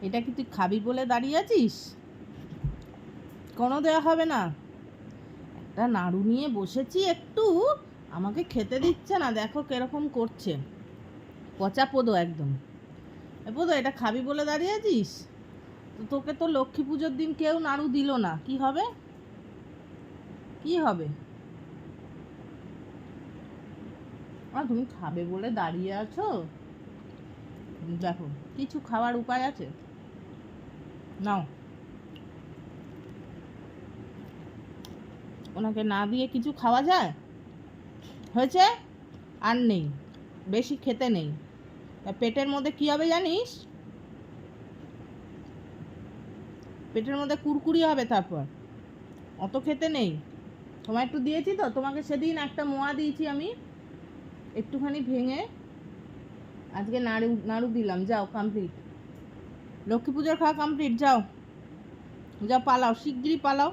এটা কি তুই খাবি বলে দাঁড়িয়ে আছিস? কোনো দেওয়া হবে না। একটা নাড়ু নিয়ে বসেছি, একটু আমাকে খেতে দিচ্ছে না। দেখো কিরকম করছে, পচা পোদো একদম। পোদো, এটা খাবি বলে দাঁড়িয়ে আছিস? তো তোকে তো লক্ষ্মী পুজোর দিন কেউ নাড়ু দিল না, কি হবে? কি হবে? তুমি খাবে বলে দাঁড়িয়ে আছো? দেখো, কিছু খাওয়ার উপায় আছে? নাও, ওনাকে না দিয়ে কিছু খাওয়া যায়? হয়েছে, আর নেই, বেশি খেতে নেই। তা পেটের মধ্যে কি হবে জানিস? পেটের মধ্যে কুরকুরি হবে তারপর। অত খেতে নেই। তোমায় একটু দিয়েছি তো, তোমাকে সেদিন একটা মোয়া দিয়েছি আমি, একটুখানি ভেঙে। আজকে নাড়ু নাড়ু দিলাম। যাও, কমপ্লিট। লক্ষ্মী পুজোর খাওয়া কমপ্লিট। যাও যাও, পালাও, শিগগিরই পালাও।